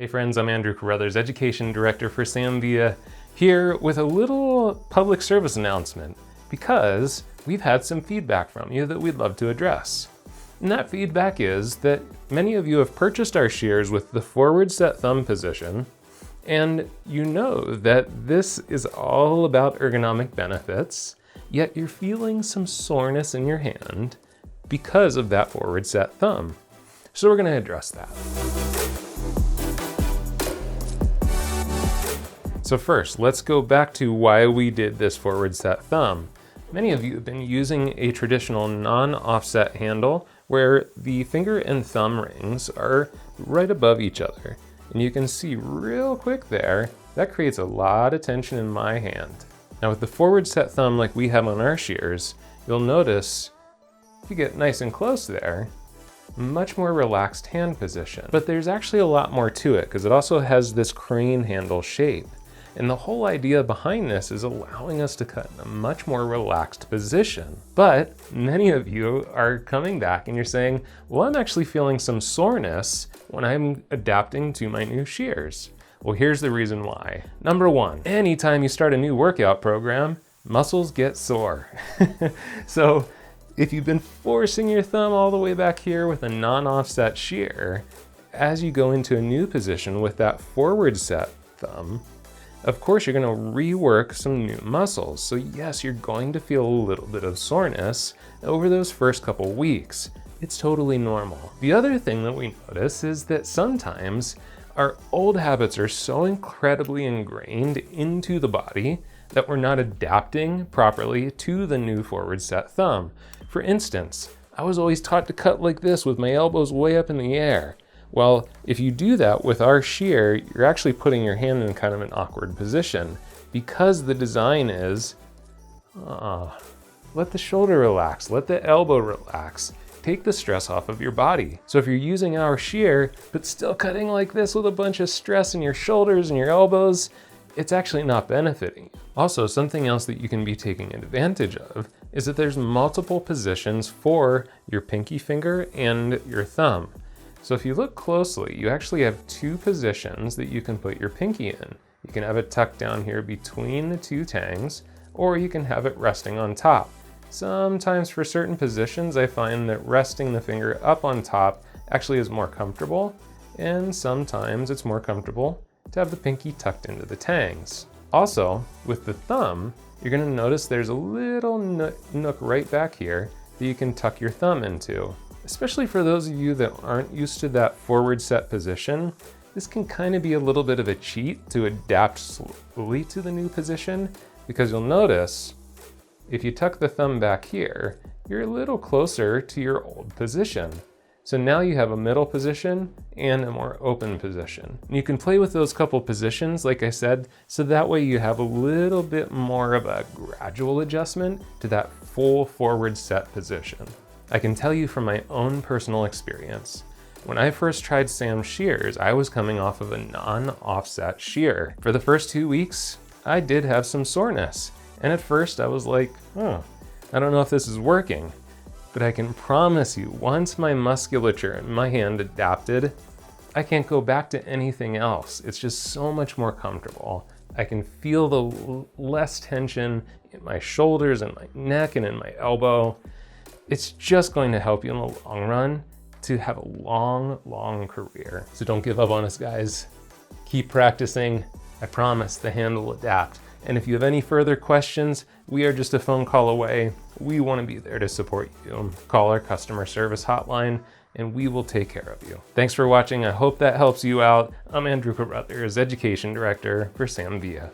Hey friends, I'm Andrew Carruthers, Education Director for Samvia, here with a little public service announcement because we've had some feedback from you that we'd love to address. And that feedback is that many of you have purchased our shears with the forward set thumb position, and you know that this is all about ergonomic benefits, yet you're feeling some soreness in your hand because of that forward set thumb. So we're going to address that. So first, let's go back to why we did this forward set thumb. Many of you have been using a traditional non-offset handle where the finger and thumb rings are right above each other. And you can see real quick there, that creates a lot of tension in my hand. Now with the forward set thumb like we have on our shears, you'll notice if you get nice and close there, much more relaxed hand position. But there's actually a lot more to it because it also has this crane handle shape. And the whole idea behind this is allowing us to cut in a much more relaxed position. But many of you are coming back and you're saying, well, I'm actually feeling some soreness when I'm adapting to my new shears. Well, here's the reason why. Number one, anytime you start a new workout program, muscles get sore. So if you've been forcing your thumb all the way back here with a non-offset shear, as you go into a new position with that forward set thumb, of course, you're going to rework some new muscles. So yes, you're going to feel a little bit of soreness over those first couple weeks. It's totally normal. The other thing that we notice is that sometimes our old habits are so incredibly ingrained into the body that we're not adapting properly to the new forward set thumb. For instance, I was always taught to cut like this with my elbows way up in the air. Well, if you do that with our shear, you're actually putting your hand in kind of an awkward position because the design is, let the shoulder relax, let the elbow relax, take the stress off of your body. So if you're using our shear, but still cutting like this with a bunch of stress in your shoulders and your elbows, it's actually not benefiting you. Also, something else that you can be taking advantage of is that there's multiple positions for your pinky finger and your thumb. So if you look closely, you actually have two positions that you can put your pinky in. You can have it tucked down here between the two tangs, or you can have it resting on top. Sometimes for certain positions, I find that resting the finger up on top actually is more comfortable, and sometimes it's more comfortable to have the pinky tucked into the tangs. Also, with the thumb, you're gonna notice there's a little nook right back here that you can tuck your thumb into. Especially for those of you that aren't used to that forward set position, this can kind of be a little bit of a cheat to adapt slowly to the new position, because you'll notice if you tuck the thumb back here, you're a little closer to your old position. So now you have a middle position and a more open position. And you can play with those couple positions, like I said, so that way you have a little bit more of a gradual adjustment to that full forward set position. I can tell you from my own personal experience, when I first tried Sam's shears, I was coming off of a non-offset shear. For the first 2 weeks, I did have some soreness. And at first I was like, I don't know if this is working. But I can promise you, once my musculature in my hand adapted, I can't go back to anything else. It's just so much more comfortable. I can feel the less tension in my shoulders and my neck and in my elbow. It's just going to help you in the long run to have a long, long career. So don't give up on us, guys. Keep practicing. I promise the hand will adapt. And if you have any further questions, we are just a phone call away. We want to be there to support you. Call our customer service hotline and we will take care of you. Thanks for watching. I hope that helps you out. I'm Andrew Carruthers, Education Director for Samvia.